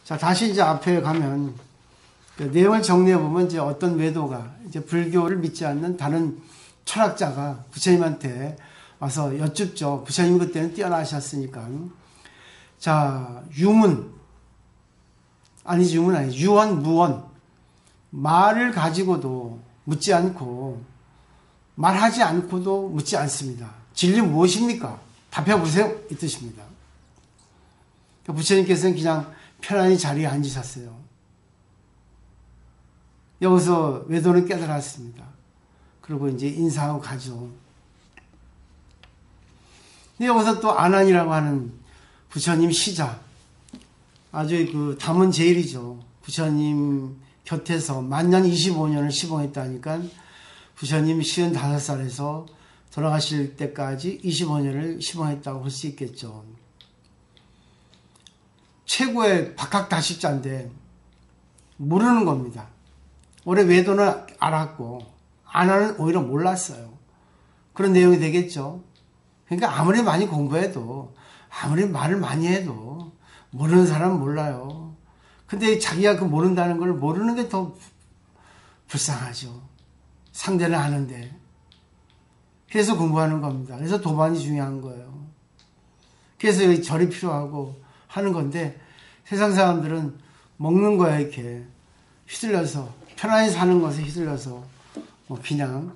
자, 다시 이제 앞에 가면 그 내용을 정리해 보면 이제 어떤 외도가 이제 불교를 믿지 않는 다른 철학자가 부처님한테 와서 여쭙죠. 부처님 그때는 뛰어나셨으니까. 자, 유문 아니지, 유문 아니지, 유언, 무언. 말을 가지고도 묻지 않고 말하지 않고도 묻지 않습니다. 진리 무엇입니까? 답해 보세요, 이 뜻입니다. 부처님께서는 그냥 편안히 자리에 앉으셨어요. 여기서 외도는 깨달았습니다. 그리고 이제 인사하고 가죠. 근데 여기서 또 아난이라고 하는 부처님 시자, 아주 그 담은 제일이죠. 부처님 곁에서 만년 25년을 시봉했다니까 부처님 55살에서 돌아가실 때까지 25년을 시봉했다고 볼 수 있겠죠. 최고의 박학다식자인데 모르는 겁니다. 올해 외도는 알았고 아난은 오히려 몰랐어요. 그런 내용이 되겠죠. 그러니까 아무리 많이 공부해도 아무리 말을 많이 해도 모르는 사람은 몰라요. 근데 자기가 그 모른다는 걸 모르는 게 더 불쌍하죠. 상대는 아는데. 그래서 공부하는 겁니다. 그래서 도반이 중요한 거예요. 그래서 절이 필요하고 하는 건데 세상 사람들은 먹는 거야 이렇게 휘둘려서 편안히 사는 것에 휘둘려서 그냥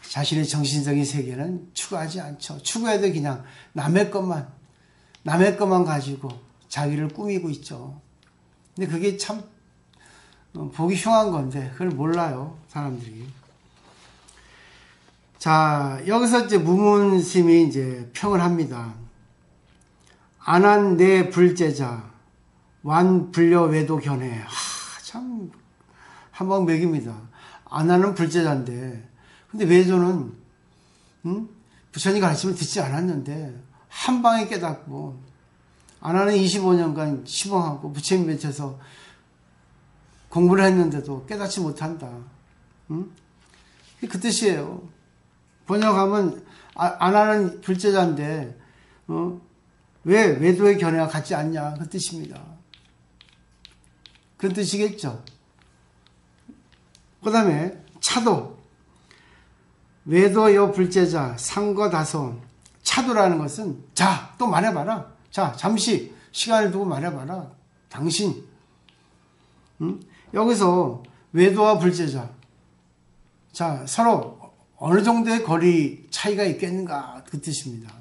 자신의 정신적인 세계는 추구하지 않죠. 추구해도 그냥 남의 것만 가지고 자기를 꾸미고 있죠. 근데 그게 참 보기 흉한 건데 그걸 몰라요, 사람들이. 자, 여기서 이제 무문스님이 이제 평을 합니다. 안한 내 불제자 완 불려 외도 견해. 참 한방 맥입니다. 안하는 불제자인데 근데 외도는 부처님 가르침을 듣지 않았는데 한 방에 깨닫고 안하는 25년간 시봉하고 부처님 맺혀서 공부를 했는데도 깨닫지 못한다. 그 뜻이에요. 번역하면 안하는 불제자인데 왜 외도의 견해와 같지 않냐 그 뜻입니다. 그런 뜻이겠죠. 그 다음에 차도 외도여 불제자 상거다소. 차도라는 것은 자, 또 말해봐라. 자, 잠시 시간을 두고 말해봐라. 당신 여기서 외도와 불제자, 자, 서로 어느 정도의 거리 차이가 있겠는가 그 뜻입니다.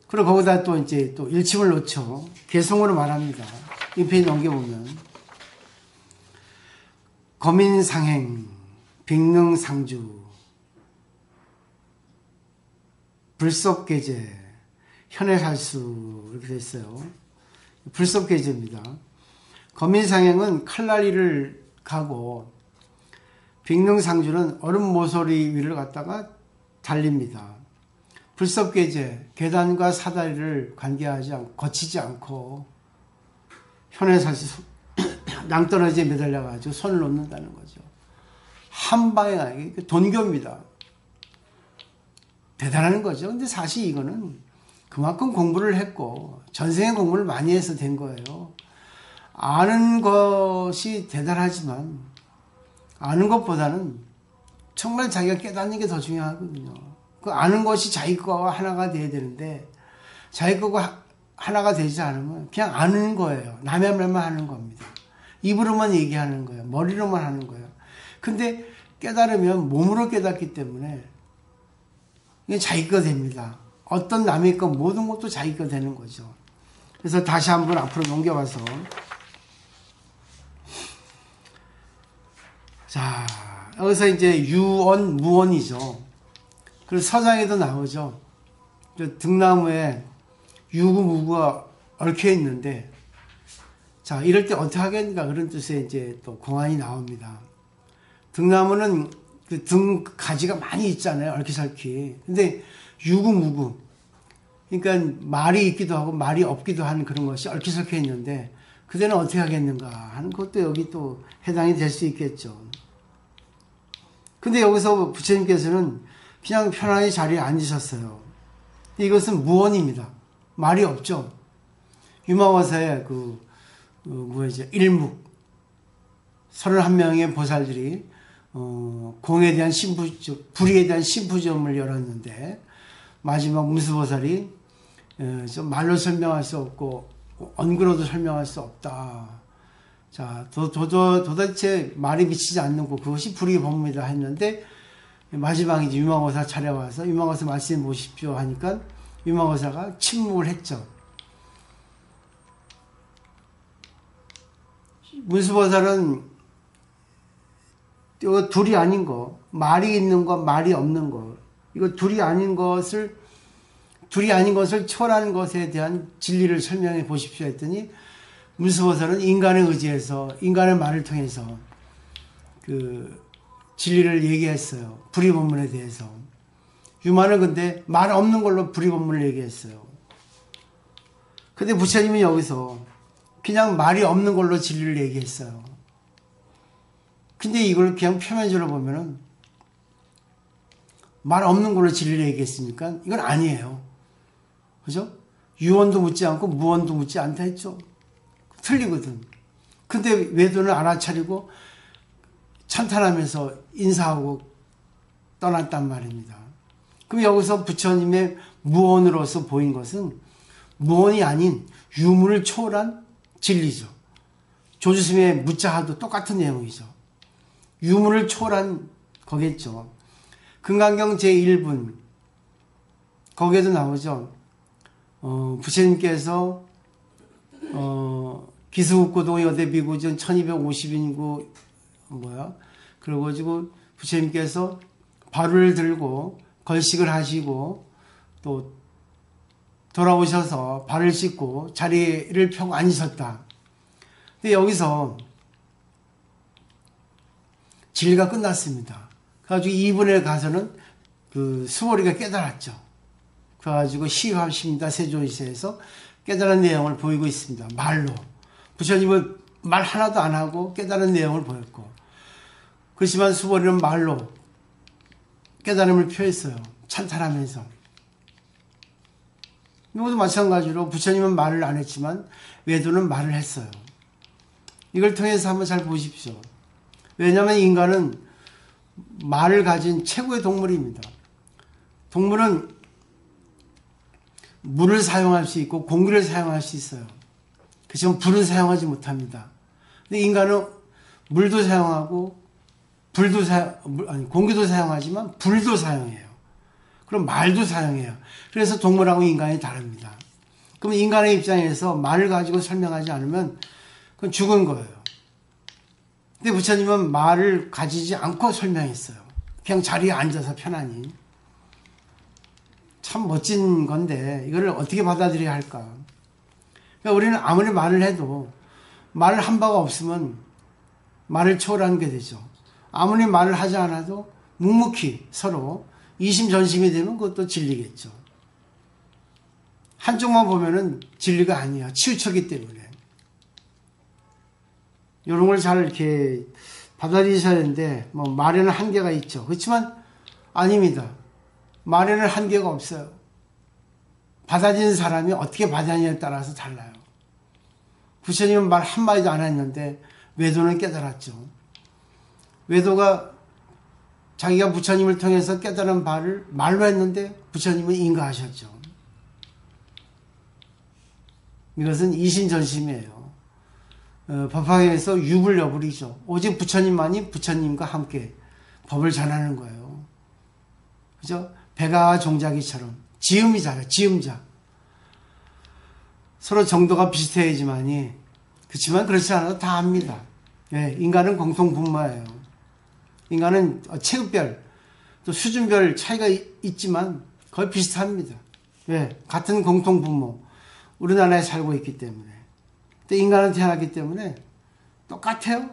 그리고 거기다 또 이제 또 일침을 놓쳐 개성으로 말합니다. 이 페이지 넘겨보면 거민상행 빅능상주 불섭계제 현해살수 이렇게 됐어요. 불섭계제입니다. 거민상행은 칼날리를 가고 빅능상주는 얼음 모서리 위를 갖다가 달립니다. 불섭계제 계단과 사다리를 관계하지 않고 거치지 않고 현해살수 낭떠러지에 매달려가지고 손을 놓는다는 거죠. 한 방에 가는 게 돈교입니다. 대단한 거죠. 근데 사실 이거는 그만큼 공부를 했고 전생에 공부를 많이 해서 된 거예요. 아는 것이 대단하지만 아는 것보다는 정말 자기가 깨닫는 게 더 중요하거든요. 그 아는 것이 자기 거와 하나가 돼야 되는데 자기 거가 하나가 되지 않으면 그냥 아는 거예요. 남의 말만 하는 겁니다. 입으로만 얘기하는 거예요. 머리로만 하는 거예요. 근데 깨달으면 몸으로 깨닫기 때문에 이게 자기 거 됩니다. 어떤 남의 거 모든 것도 자기 거 되는 거죠. 그래서 다시 한번 앞으로 넘겨와서 자, 여기서 이제 유언, 무언이죠. 그리고 서장에도 나오죠. 등나무에 유구, 무구가 얽혀 있는데, 자, 이럴 때 어떻게 하겠는가 그런 뜻의 이제 또 공안이 나옵니다. 등나무는 그 등 가지가 많이 있잖아요. 얽히설키. 근데 유구, 무구. 그러니까 말이 있기도 하고 말이 없기도 한 그런 것이 얽히설켜 있는데, 그대는 어떻게 하겠는가 하는 것도 여기 또 해당이 될 수 있겠죠. 근데 여기서 부처님께서는 그냥 편안히 자리에 앉으셨어요. 이것은 무언입니다. 말이 없죠. 유마워사의 뭐였죠? 일묵 31명의 보살들이 공에 대한 불의에 대한 심부점을 열었는데 마지막 문수보살이 좀 말로 설명할 수 없고 언그로도 설명할 수 없다. 자, 도대체 말이 미치지 않는 것, 그것이 불의의 법문이다 했는데 마지막에 이제 유마고사 차려와서 유마고사 말씀해 보십시오 하니까 유마고사가 침묵을 했죠. 문수보살은 이거 둘이 아닌 거, 말이 있는 거, 말이 없는 거, 이거 둘이 아닌 것을 초월하는 것에 대한 진리를 설명해 보십시오 했더니 문수보살은 인간에 의지해서 인간의 말을 통해서 그 진리를 얘기했어요. 불의법문에 대해서. 유마는 근데 말 없는 걸로 불의법문을 얘기했어요. 근데 부처님이 여기서 그냥 말이 없는 걸로 진리를 얘기했어요. 근데 이걸 그냥 표면적으로 보면은 말 없는 걸로 진리를 얘기했으니까 이건 아니에요. 그죠? 유언도 묻지 않고 무언도 묻지 않다 했죠. 틀리거든. 근데 외도는 알아차리고 찬탄하면서 인사하고 떠났단 말입니다. 그럼 여기서 부처님의 무언으로서 보인 것은 무언이 아닌 유문을 초월한 진리죠. 조주스님의 무자하도 똑같은 내용이죠. 유문을 초월한 거겠죠. 금강경 제1분 거기에도 나오죠. 부처님께서 기수국고도 여대 비구전 1250인구 그래가지고 부처님께서 바루를 들고 걸식을 하시고 또 돌아오셔서 발을 씻고 자리를 펴고 앉으셨다. 근데 여기서 진리가 끝났습니다. 그래가지고 2분에 가서는 그 수월이가 깨달았죠. 그래가지고 시합십니다 세조이세에서 깨달은 내용을 보이고 있습니다. 말로. 부처님은 말 하나도 안 하고 깨달은 내용을 보였고, 그렇지만 수월이는 말로 깨달음을 표했어요. 찬탄하면서. 이것도 마찬가지로 부처님은 말을 안 했지만 외도는 말을 했어요. 이걸 통해서 한번 잘 보십시오. 왜냐하면 인간은 말을 가진 최고의 동물입니다. 동물은 물을 사용할 수 있고 공기를 사용할 수 있어요. 그렇지만 불은 사용하지 못합니다. 근데 인간은 물도 사용하고 공기도 사용하지만 불도 사용해요. 그럼 말도 사용해요. 그래서 동물하고 인간이 다릅니다. 그럼 인간의 입장에서 말을 가지고 설명하지 않으면 그건 죽은 거예요. 근데 부처님은 말을 가지지 않고 설명했어요. 그냥 자리에 앉아서 편안히. 참 멋진 건데 이거를 어떻게 받아들여야 할까? 그러니까 우리는 아무리 말을 해도 말을 한 바가 없으면 말을 초월하는 게 되죠. 아무리 말을 하지 않아도 묵묵히 서로 이심전심이 되면 그것도 진리겠죠. 한쪽만 보면은 진리가 아니야. 치우쳤기 때문에. 이런 걸 잘 이렇게 받아들이셔야 되는데, 말에는 한계가 있죠. 그렇지만 아닙니다. 말에는 한계가 없어요. 받아들이는 사람이 어떻게 받아들이냐에 따라서 달라요. 부처님은 말 한마디도 안 했는데 외도는 깨달았죠. 외도가 자기가 부처님을 통해서 깨달은 바를 말로 했는데 부처님은 인가하셨죠. 이것은 이심전심이에요. 법화에서 육을 여부리죠. 오직 부처님만이 부처님과 함께 법을 전하는 거예요. 그죠? 배가 종자기처럼 지음이잖아요. 지음자. 서로 정도가 비슷해야지만이, 그렇지만 그렇지 않아도 다 합니다. 예, 인간은 공통분모예요. 인간은 체급별, 또 수준별 차이가 있지만 거의 비슷합니다. 예, 같은 공통분모. 우리나라에 살고 있기 때문에. 또 인간은 태어났기 때문에 똑같아요.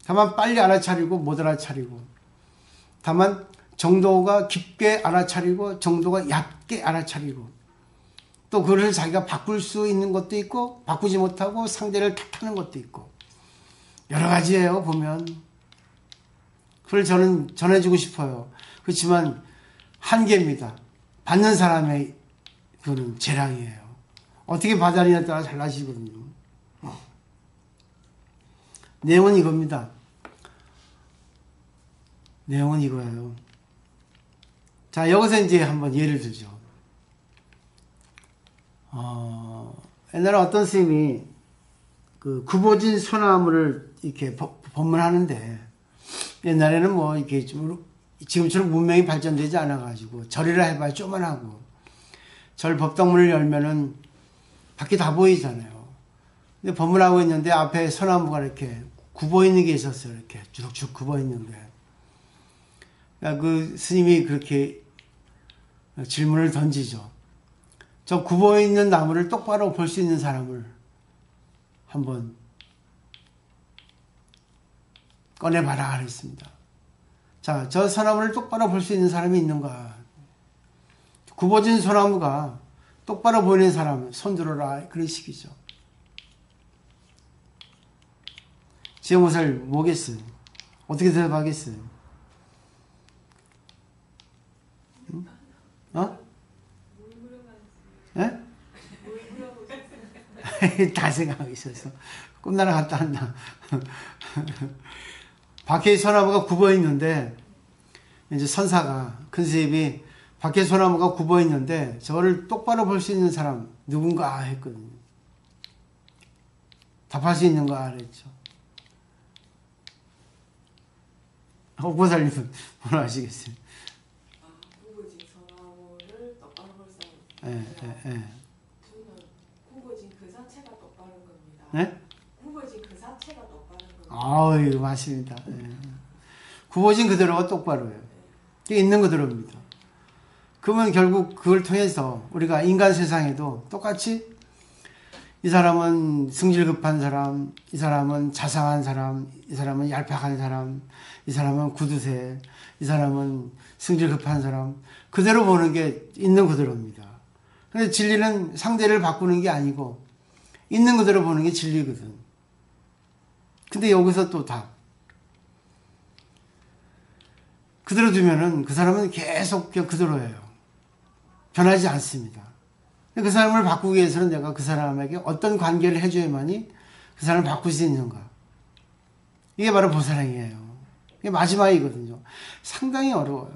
다만 빨리 알아차리고 못 알아차리고, 다만 정도가 깊게 알아차리고 정도가 얕게 알아차리고, 또 그것을 자기가 바꿀 수 있는 것도 있고 바꾸지 못하고 상대를 탓하는 것도 있고, 여러 가지예요. 보면 그걸 저는 전해주고 싶어요. 그렇지만 한계입니다. 받는 사람의 그거는 재량이에요. 어떻게 받아들이냐에 따라 달라지거든요. 내용은 이겁니다. 내용은 이거예요. 자, 여기서 이제 한번 예를 들죠. 옛날에 어떤 스님이 그 구보진 소나무를 이렇게 법문하는데, 옛날에는 뭐 이렇게 좀 지금처럼 문명이 발전되지 않아가지고 절이라 해봐야 쪼만하고, 절 법당문을 열면은 밖이 다 보이잖아요. 근데 법문하고 있는데 앞에 소나무가 이렇게 굽어 있는 게 있었어요. 이렇게 쭉쭉 굽어 있는데, 그러니까 그 스님이 그렇게 질문을 던지죠. 저 굽어 있는 나무를 똑바로 볼 수 있는 사람을 한번 꺼내봐라 그랬습니다. 자, 저 소나무를 똑바로 볼 수 있는 사람이 있는가? 굽어진 소나무가 똑바로 보이는 사람 손들어라, 그런 식이죠. 지영무살 뭐겠어요? 어떻게 대답하겠어요? 응? 예? 다 생각하고 있어서 꿈나라 갔다 왔나. 밖에 소나무가 굽어 있는데, 이제 선사가, 큰 스님이 밖에 소나무가 굽어 있는데 저를 똑바로 볼 수 있는 사람 누군가 했거든요. 답할 수 있는가 그랬죠. 옥보살님은 뭐라 하시겠어요? 굽어진 소나무를 똑바로 볼 사람. 저는 굽어진 그 자체가 똑바른 겁니다. 네? 굽어진 그 자체가 똑바른 겁니다. 아유, 맞습니다. 굽어진 그대로가 똑바로예요. 있는 그대로입니다. 그러면 결국 그걸 통해서 우리가 인간 세상에도 똑같이 이 사람은 승질 급한 사람, 이 사람은 자상한 사람, 이 사람은 얄팍한 사람, 이 사람은 구두쇠, 이 사람은 승질 급한 사람, 그대로 보는 게 있는 그대로입니다. 근데 진리는 상대를 바꾸는 게 아니고 있는 그대로 보는 게 진리거든. 근데 여기서 또 다 그대로 두면은 그 사람은 계속 그대로예요. 변하지 않습니다. 그 사람을 바꾸기 위해서는 내가 그 사람에게 어떤 관계를 해줘야만이 그 사람을 바꿀 수 있는가. 이게 바로 보살행이에요. 이게 마지막이거든요. 상당히 어려워요.